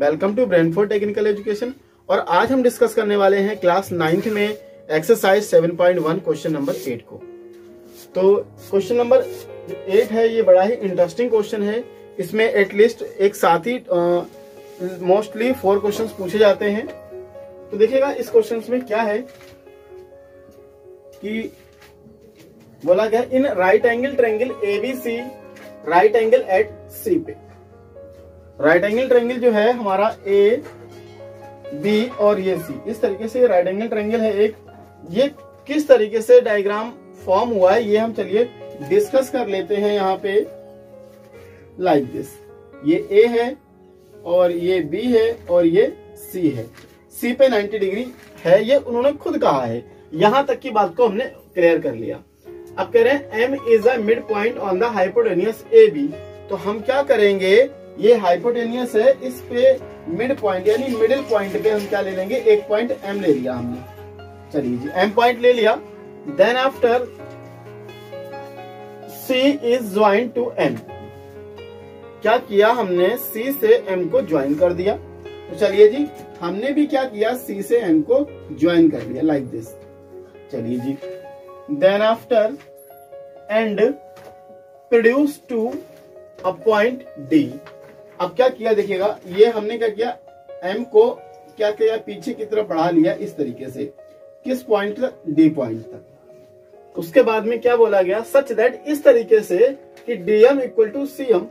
Welcome to Brainford technical education. और आज हम डिस्कस करने वाले हैं क्लास 9th में एक्सरसाइज 7.1 क्वेश्चन नंबर 8 को। तो क्वेश्चन नंबर 8 है, ये बड़ा ही इंटरेस्टिंग क्वेश्चन है। इसमें एटलीस्ट एक साथ ही मोस्टली 4 क्वेश्चंस पूछे जाते हैं। तो देखिएगा इस क्वेश्चन में क्या है कि बोला गया in right angle triangle ABC right angle at C पे। राइट एंगल ट्रायंगल जो है हमारा ए बी और ये सी, इस तरीके से राइट एंगल ट्रायंगल है एक। ये किस तरीके से डायग्राम फॉर्म हुआ है ये हम चलिए डिस्कस कर लेते हैं। यहाँ पे लाइक दिस, ये ए है और ये बी है और ये सी है। सी पे 90 डिग्री है, ये उन्होंने खुद कहा है। यहां तक की बात को हमने क्लियर कर लिया। अब कह रहे हैं M is a mid point on the hypotenuse AB। तो हम क्या करेंगे, ये हाइपोटेनियस है, इस पे मिड पॉइंट यानी मिडिल पॉइंट पे हम क्या ले लेंगे, एक पॉइंट M ले लिया हमने। चलिए जी M पॉइंट ले लिया। Then after C is join to M। क्या किया हमने, C से M को ज्वाइन कर दिया। तो चलिए जी हमने भी क्या किया, C से M को ज्वाइन कर दिया लाइक दिस। चलिए जी then after and produce to a point D। अब क्या किया देखिएगा, ये हमने क्या किया, M को क्या किया, पीछे की तरफ बढ़ा लिया इस तरीके से। किस पॉइंट तक, D पॉइंट तक। उसके बाद में क्या बोला गया, सच दैट, इस तरीके से कि DM इक्वल टू CM,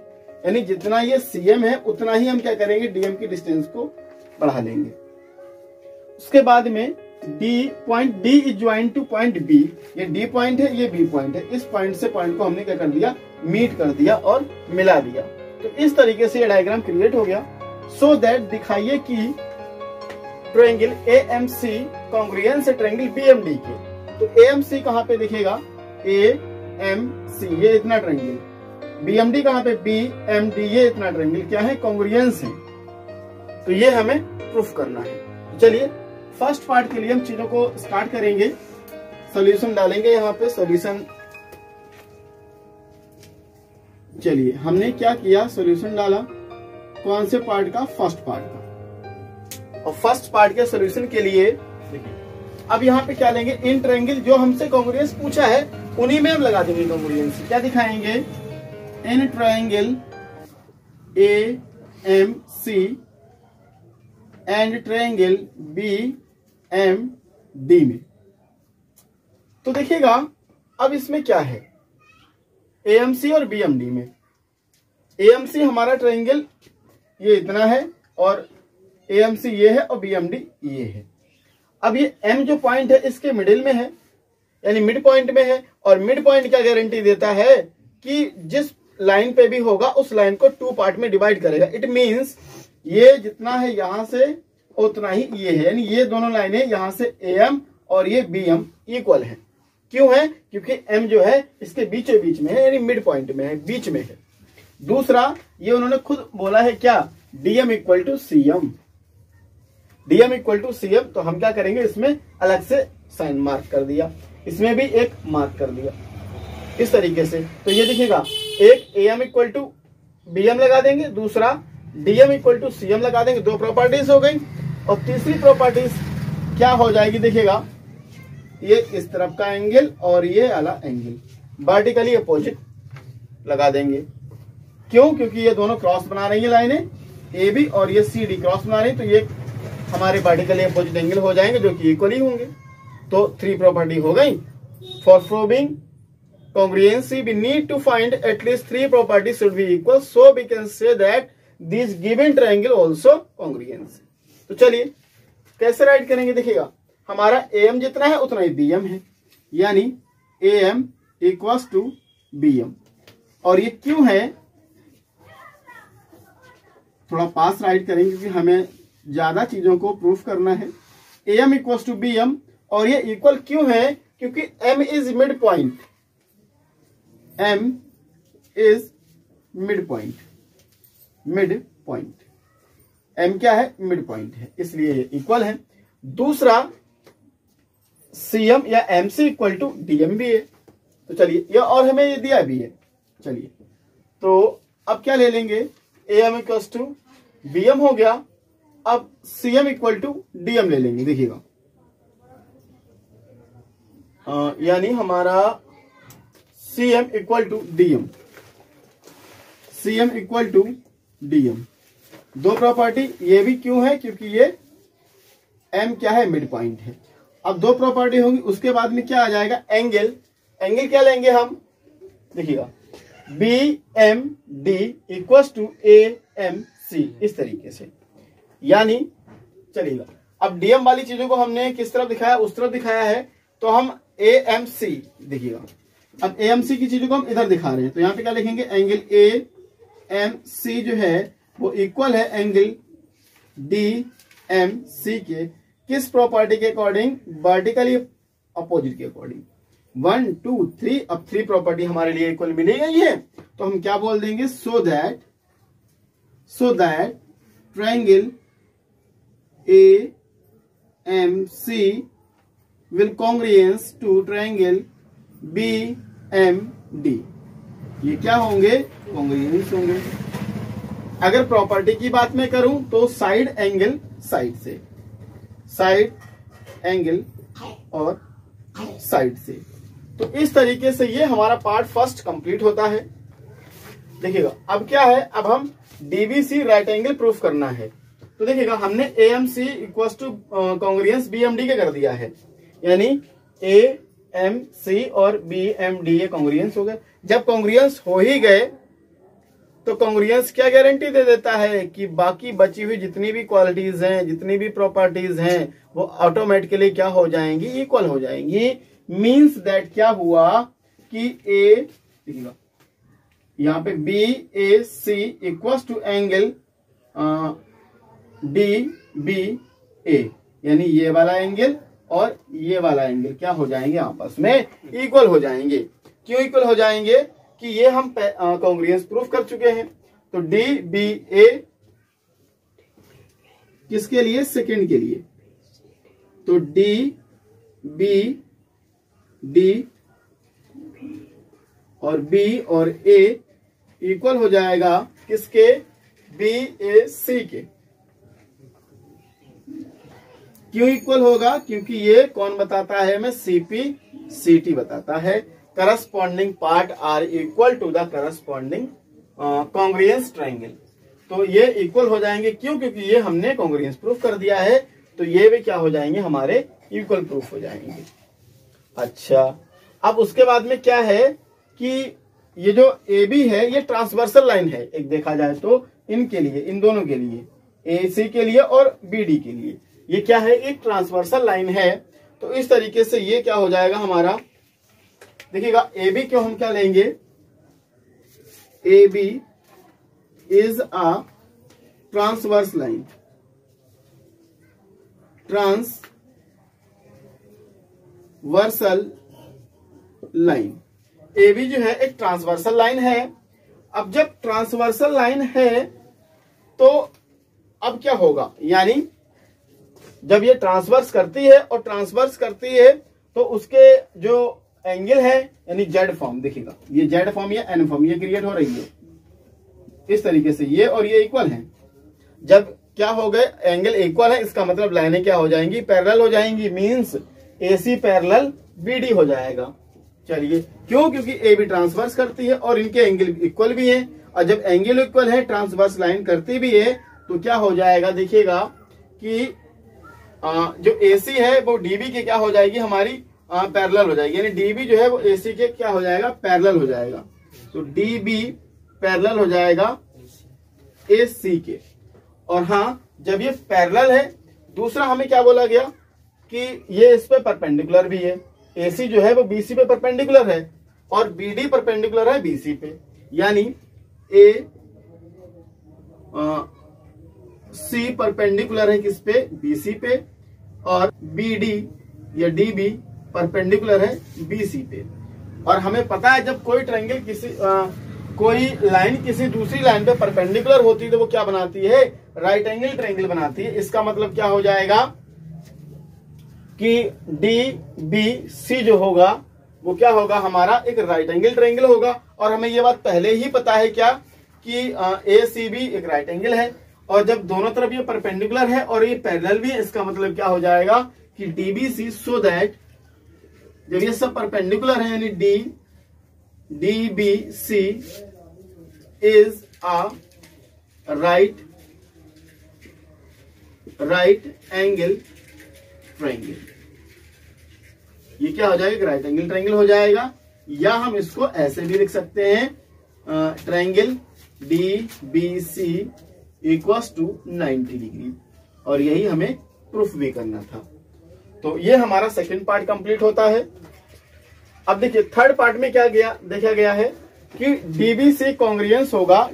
यानी जितना ये CM है उतना ही हम क्या करेंगे, DM की डिस्टेंस को बढ़ा लेंगे। उसके बाद में point D is join two point B। ये D पॉइंट है, ये B पॉइंट है। इस पॉइंट से पॉइंट को हमने क्या कर दिया, मीट कर दिया और मिला दिया। तो इस तरीके से ये डायग्राम क्रिएट हो गया। सो दैट दिखाइए कि ट्रायंगल AMC कॉन्ग्रुएंस है ट्रायंगल BMD के। तो AMC कहाँ पे दिखेगा, AMC ये इतना ट्रायंगल, BMD कहाँ पे, BMD ये इतना ट्रायंगल क्या है, कॉन्ग्रुएंस है। तो ये हमें प्रूफ करना है। चलिए फर्स्ट पार्ट के लिए हम चीजों को स्टार्ट करेंगे। सॉल्यूशन डालेंगे यहाँ पे, सॉल्यूशन। चलिए हमने क्या किया, सॉल्यूशन डाला। कौन से पार्ट का, फर्स्ट पार्ट का। और फर्स्ट पार्ट के सॉल्यूशन के लिए देखिए अब यहाँ पे क्या लेंगे, इन ट्रायंगल जो हमसे कॉन्ग्रुएंस पूछा है उन्हीं में हम लगा देंगे कॉन्ग्रुएंस। क्या दिखाएंगे, in triangle AMC and triangle BMD में। तो देखिएगा अब इसमें क्या है, AMC और BMD में। AMC हमारा ट्रायंगल ये इतना है और AMC ये है और BMD ये है। अब ये M जो पॉइंट है इसके मिडिल में है, यानी मिड पॉइंट में है। और मिड पॉइंट क्या गारंटी देता है कि जिस लाइन पे भी होगा उस लाइन को 2 पार्ट में डिवाइड करेगा। इट मींस ये जितना है यहां से उतना ही ये है, यानी ये दोनों लाइनें यहां से AM और ये BM इक्वल है। क्यों है, क्योंकि M जो है इसके बीचों बीच में है, यानी मिड पॉइंट में है, बीच में है। दूसरा ये उन्होंने खुद बोला है क्या, DM equal to CM। DM equal to CM, तो हम क्या करेंगे, इसमें अलग से साइन मार्क कर दिया, इसमें भी एक मार्क कर दिया इस तरीके से। तो ये देखिएगा, एक AM इक्वल टू BM लगा देंगे, दूसरा DM इक्वल टू CM लगा देंगे। 2 प्रॉपर्टीज हो गई। और तीसरी प्रॉपर्टीज क्या हो जाएगी, देखिएगा ये इस तरफ का एंगल और ये वाला एंगल वर्टिकली अपोजिट लगा देंगे। क्यों, क्योंकि ये दोनों क्रॉस बना रही है लाइनें, AB और ये CD क्रॉस बना रही है। तो ये हमारे वर्टिकली अपोजिट एंगल हो जाएंगे जो कि इक्वली होंगे। तो 3 प्रॉपर्टी हो गई। For proving congruency we need to find at least 3 properties should be equal, so we can say that this given triangle also congruent। तो चलिए कैसे राइट करेंगे, देखिएगा हमारा AM जितना है उतना ही BM है, यानी AM इक्वल्स टू BM। और ये क्यों है, थोड़ा पास राइट करेंगे क्योंकि हमें ज्यादा चीजों को प्रूफ करना है। AM इक्वल्स टू BM, और ये इक्वल क्यों है, क्योंकि M is mid point. M is mid point, mid point. M क्या है, मिड पॉइंट है, इसलिए ये इक्वल है। दूसरा CM या MC इक्वल टू DM भी है। तो चलिए ये, और हमें ये दिया भी है। चलिए तो अब क्या ले लेंगे, AM इक्वल टू BM हो गया अब CM इक्वल टू DM ले लेंगे, देखिएगा यानी हमारा CM equal to DM, CM equal to DM। दो प्रॉपर्टी, ये भी क्यों है, क्योंकि ये M क्या है, मिड पॉइंट है। अब दो प्रॉपर्टी होंगी, उसके बाद में क्या आ जाएगा, एंगल। एंगल क्या लेंगे हम, देखिएगा BMD इक्वल टू AMC, इस तरीके से। यानी चलिएगा, अब DM वाली चीजों को हमने किस तरफ दिखाया, उस तरफ दिखाया है, तो हम AMC देखिएगा, अब AMC की चीजों को हम इधर दिखा रहे हैं, तो यहां पे क्या लिखेंगे, एंगल AMC जो है वो इक्वल है एंगल DMC के, किस प्रॉपर्टी के अकॉर्डिंग, वर्टिकली अपोजिट के अकॉर्डिंग। 1 2 3, अब 3 प्रॉपर्टी हमारे लिए इक्वल मिली गई है, तो हम क्या बोल देंगे, so that triangle AMC will congruence to triangle BMD। ये क्या होंगे, कॉन्ग्रुएंस होंगे। अगर प्रॉपर्टी की बात मैं करूं तो साइड एंगल साइड से, साइड एंगल और साइड से। तो इस तरीके से ये हमारा पार्ट फर्स्ट कंप्लीट होता है। देखिएगा अब क्या है, अब हम DBC राइट एंगल प्रूफ करना है। तो देखिएगा हमने AMC equal to congruence BMD के कर दिया है, यानी AMC और BMD ये कॉन्ग्रुएंस हो गए। जब कॉन्ग्रुएंस हो ही गए तो कॉन्ग्रुएंस क्या गारंटी दे देता है कि बाकी बची हुई जितनी भी क्वालिटीज हैं, जितनी भी प्रॉपर्टीज हैं, वो ऑटोमेटिकली क्या हो जाएंगी, इक्वल हो जाएंगी। मींस दैट क्या हुआ कि देखिएगा यहाँ पे BAC equal to angle DBA, यानी ये वाला एंगल और ये वाला एंगल क्या हो जाएंगे, आपस में इक्वल हो जाएंगे। क्यों इक्वल हो जाएंगे, कि ये हम कॉन्ग्रुएंस प्रूफ कर चुके हैं। तो DBA किसके लिए, सेकंड के लिए, तो DBD और B और A इक्वल हो जाएगा किसके, BAC के। क्यों इक्वल होगा, क्योंकि ये कौन बताता है हमें, CPCT बताता है, corresponding part are equal to the corresponding congruence triangle. तो ये इक्वल हो जाएंगे, क्यों, क्योंकि ये हमने कॉन्ग्रुएंस प्रूफ कर दिया है, तो ये भी क्या हो जाएंगे, हमारे इक्वल प्रूफ हो जाएंगे। अच्छा, अब उसके बाद में क्या है कि ये जो AB है ये ट्रांसवर्सल लाइन है, एक देखा जाए तो इनके लिए, इन दोनों के लिए, AC के लिए और BD के लिए, ये क्या है, एक ट्रांसवर्सल लाइन है। तो इस तरीके से ये क्या हो जाएगा हमारा, देखिएगा AB को हम क्या लेंगे, AB is a transverse line, transversal line. AB जो है एक ट्रांसवर्सल लाइन है। अब जब ट्रांसवर्सल लाइन है तो अब क्या होगा, यानी जब ये ट्रांसवर्स करती है और ट्रांसवर्स करती है तो उसके जो एंगल है, यानी जेड फॉर्म, देखिएगा ये जेड फॉर्म या एन फॉर्म ये क्रिएट हो रही है इस तरीके से, ये और ये इक्वल हैं। जब क्या हो गए, एंगल इक्वल है, इसका मतलब लाइनें क्या हो जाएंगी, पैरेलल हो जाएंगी। मींस AC पैरेलल BD हो जाएगा। चलिए, क्यों, क्योंकि AB ट्रांसवर्स करती है और इनके एंगल इक्वल भी है, और जब एंगल इक्वल है, ट्रांसवर्स लाइन करती भी है, तो क्या हो जाएगा, देखिएगा कि जो AC है वो DB के क्या हो जाएगी, हमारी पैरेलल हो जाएगी, यानी DB जो है वो AC के क्या हो जाएगा, पैरेलल हो जाएगा। तो DB पैरेलल हो जाएगा AC के। और हाँ, जब ये पैरेलल है, दूसरा हमें क्या बोला गया कि ये इस पे परपेंडिकुलर भी है। AC जो है वो BC पे परपेंडिकुलर है और BD परपेंडिकुलर है BC पे, यानी AC परपेंडिकुलर है किस पे, BC पे, और BD या DB परपेंडिकुलर है BC पे। और हमें पता है जब कोई ट्रायंगल कोई लाइन किसी दूसरी लाइन पे परपेंडिकुलर होती है तो वो क्या बनाती है, राइट एंगल ट्रायंगल बनाती है। इसका मतलब क्या हो जाएगा कि DBC जो होगा वो क्या होगा, हमारा एक राइट एंगल ट्रायंगल होगा। और हमें ये बात पहले ही पता है क्या कि ACB एक राइट एंगल है, और जब दोनों तरफ ये परपेंडिकुलर है और ये पैरेलल भी है, इसका मतलब क्या हो जाएगा कि डीबीसी, सो दैट जब ये सब परपेंडिकुलर है यानी DBC is a right angle triangle. ये क्या हो जाएगा, राइट एंगल ट्रायंगल हो जाएगा। या हम इसको ऐसे भी लिख सकते हैं, triangle DBC equals to 90 degree, और यही हमें प्रूफ भी करना था। तो ये हमारा सेकंड पार्ट कंप्लीट होता है। अब देखिए थर्ड पार्ट में क्या देखा गया है कि डीबीसी कॉन्ग्रुएंस होगा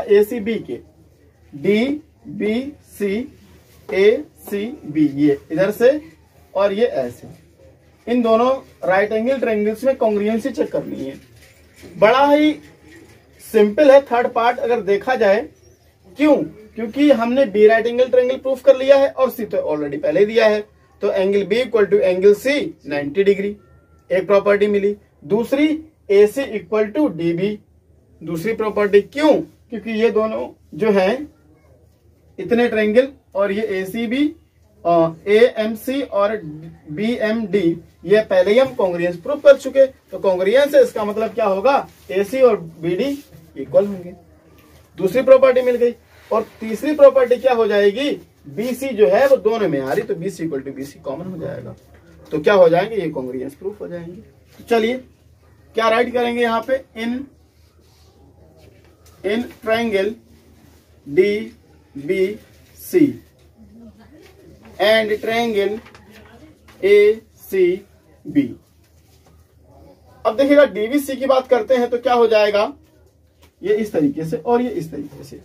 एसीबी के, डीबीसी एसीबी, ये इधर से और ये ऐसे, इन दोनों राइट एंगल ट्रायंगल्स में कॉन्ग्रुएंसी चेक करनी है। बड़ा ही सिंपल है थर्ड पार्ट अगर देखा जाए। क्यों? क्योंकि हमने B right angle triangle proof कर लिया है और सी तो ऑलरेडी पहले दिया है। तो angle B equal to angle C 90 degree, एक प्रॉपर्टी मिली। दूसरी AC इक्वल टू DB, दूसरी प्रॉपर्टी। क्यों? क्योंकि ये दोनों जो हैं इतने ट्रायंगल और ये ACB, AMC और BMD ये पहले ही हम कॉन्ग्रुएंस प्रूफ कर चुके। तो कॉन्ग्रुएंस है, इसका मतलब क्या होगा, AC और BD इक्वल होंगे। दूसरी प्रॉपर्टी मिल गई। और तीसरी प्रॉपर्टी क्या हो जाएगी, BC जो है वो दोनों में आ रही, तो BC equal to BC common हो जाएगा। तो क्या हो जाएंगे, ये कॉन्ग्रुएंस प्रूफ हो जाएंगे। तो चलिए क्या राइट करेंगे यहाँ पे, in triangle DBC and triangle ACB। अब देखिएगा DBC की बात करते हैं तो क्या हो जाएगा, ये इस तरीके से और ये इस तरीके से।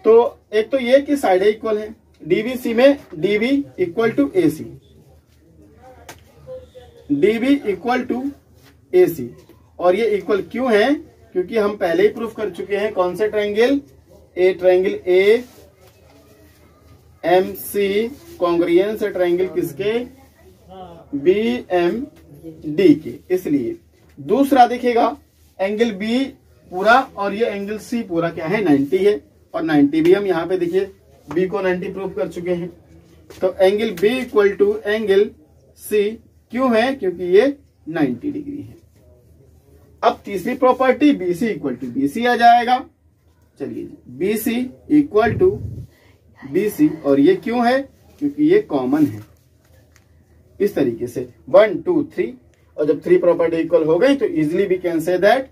तो एक तो ये कि साइड इक्वल है, DBC में DB equal to AC, DB equal to AC, और ये इक्वल क्यों है, क्योंकि हम पहले ही प्रूफ कर चुके हैं कौन से ट्रायंगल, ट्रायंगल AMC कॉन्ग्रुएंस है ट्रायंगल किसके, BMD के, इसलिए। दूसरा देखिएगा एंगल B पूरा और ये एंगल C पूरा क्या है, 90 है, और 90 भी हम यहाँ पे देखिए B को 90 प्रूफ कर चुके हैं। तो angle B equal to angle C क्यों है, क्योंकि ये 90 डिग्री है। अब तीसरी property BC equal to BC आ जाएगा। चलिए BC इक्वल टू BC, और ये क्यों है, क्योंकि ये कॉमन है। इस तरीके से 1 2 3, और जब 3 प्रॉपर्टी इक्वल हो गई तो easily we can say that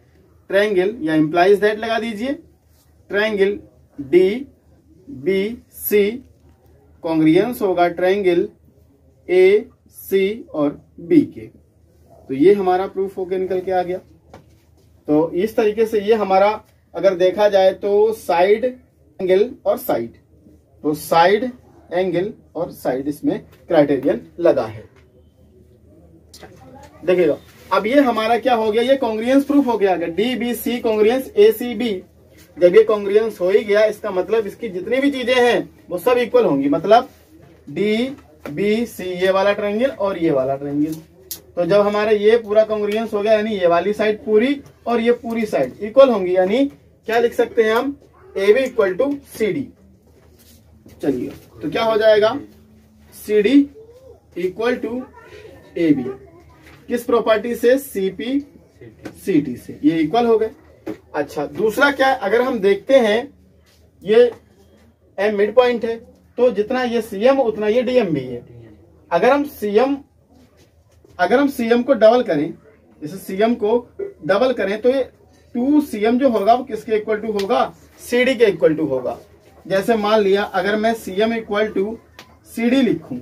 triangle, या इंप्लाइज दैट लगा दीजिए, ट्रायंगल DBC कॉन्ग्रुएंस होगा ट्रायंगल AC और B के। तो ये हमारा प्रूफ होकर निकल के आ गया। तो इस तरीके से ये हमारा अगर देखा जाए तो साइड एंगल और साइड, तो साइड एंगल और साइड इसमें क्राइटेरियन लगा है। देखिएगा अब ये हमारा क्या हो गया, ये कॉन्ग्रुएंस प्रूफ हो गया। DBC कॉन्ग्रुएंस ACB, जब ये कॉन्ग्रुएंस हो ही गया इसका मतलब इसकी जितनी भी चीजें हैं वो सब इक्वल होंगी। मतलब DBC ये वाला ट्रायंगल और ये वाला ट्रायंगल, तो जब हमारा ये पूरा कॉन्ग्रुएंस हो गया यानी ये वाली साइड पूरी और ये पूरी साइड इक्वल होंगी, यानी क्या लिख सकते हैं हम, AB इक्वल टू CD। चलिए तो क्या हो जाएगा, CD इक्वल टू AB, किस प्रॉपर्टी से, CP CT से, ये इक्वल हो गए। अच्छा दूसरा क्या है, अगर हम देखते हैं ये M मिड पॉइंट है, तो जितना ये CM उतना ये DM भी है। अगर हम CM को डबल करें, जैसे CM को डबल करें तो ये 2CM जो होगा वो किसके इक्वल टू होगा, CD के इक्वल टू होगा। जैसे मान लिया अगर मैं CM इक्वल टू CD लिखूं,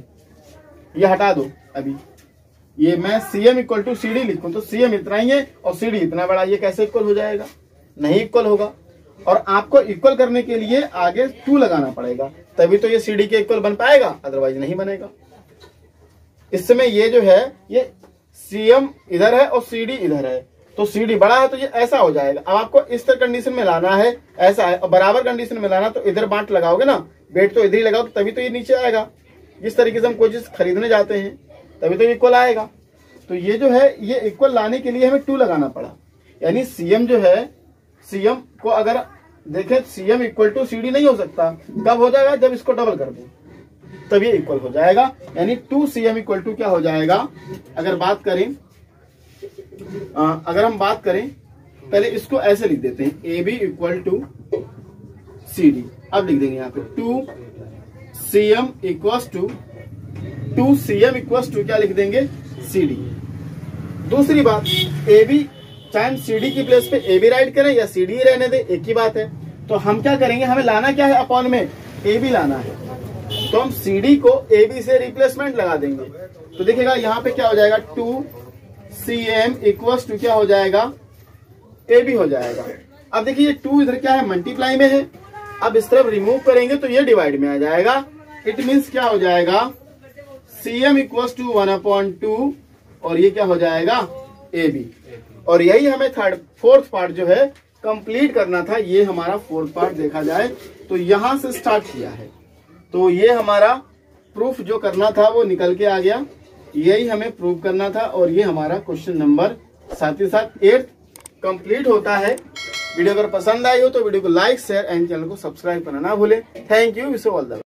ये हटा दो अभी, ये मैं CM इक्वल टू CD लिखूं तो CM इतना ही है और CD इतना बड़ा, ये कैसे इक्वल हो जाएगा, नहीं इक्वल होगा। और आपको इक्वल करने के लिए आगे 2 लगाना पड़ेगा, तभी तो ये CD के इक्वल बन पाएगा, अदरवाइज नहीं बनेगा। इस समय ये जो है ये CM इधर है और CD इधर है, तो CD बड़ा है तो ये ऐसा हो जाएगा। अब आपको इस तरह कंडीशन में लाना है, ऐसा है, और बराबर कंडीशन में लाना तो इधर बांट लगाओगे ना, वेट तो इधर ही लगाओ तभी तो ये नीचे आएगा। जिस तरीके से हम कोई चीज खरीदने जाते हैं तभी तो इक्वल आएगा। तो ये जो है ये इक्वल लाने के लिए हमें 2 लगाना पड़ा, यानी CM जो है, CM को अगर देखें CM इक्वल टू CD नहीं हो सकता। कब हो जाएगा? जब इसको डबल कर दो तब ये इक्वल हो जाएगा, यानी 2CM इक्वल टू क्या हो जाएगा? अगर हम बात करें पहले इसको ऐसे लिख देते हैं, AB इक्वल टू CD। अब लिख देंगे यहाँ पे 2CM इक्वल टू क्या लिख देंगे? CD। दूसरी बात, AB चाहे हम CD की प्लेस पे AB राइट करें या CD ही रहने दे, एक ही बात है। तो हम क्या करेंगे, हमें लाना क्या है अपॉन में? AB लाना है, तो हम CD को AB से रिप्लेसमेंट लगा देंगे। तो देखिएगा यहाँ पे क्या हो जाएगा? 2CM इक्वल टू क्या हो जाएगा? AB हो जाएगा। अब देखिए ये 2 इधर क्या है? मल्टीप्लाई में है। अब इस तरफ रिमूव करेंगे तो ये डिवाइड में आ जाएगा। इट मीन्स क्या हो जाएगा? CM इक्वल टू 1/2 और ये क्या हो जाएगा? AB। और यही हमें फोर्थ पार्ट जो है कंप्लीट करना था। ये हमारा फोर्थ पार्ट देखा जाए तो यहां से स्टार्ट किया है। तो ये हमारा प्रूफ जो करना था वो निकल के आ गया, यही हमें प्रूव करना था। और ये हमारा क्वेश्चन नंबर साथ ही साथ 8 कंप्लीट होता है। वीडियो अगर पसंद आई हो तो वीडियो को लाइक शेयर एंड चैनल को सब्सक्राइब करना ना भूलें। Thank you. Wish you all the best.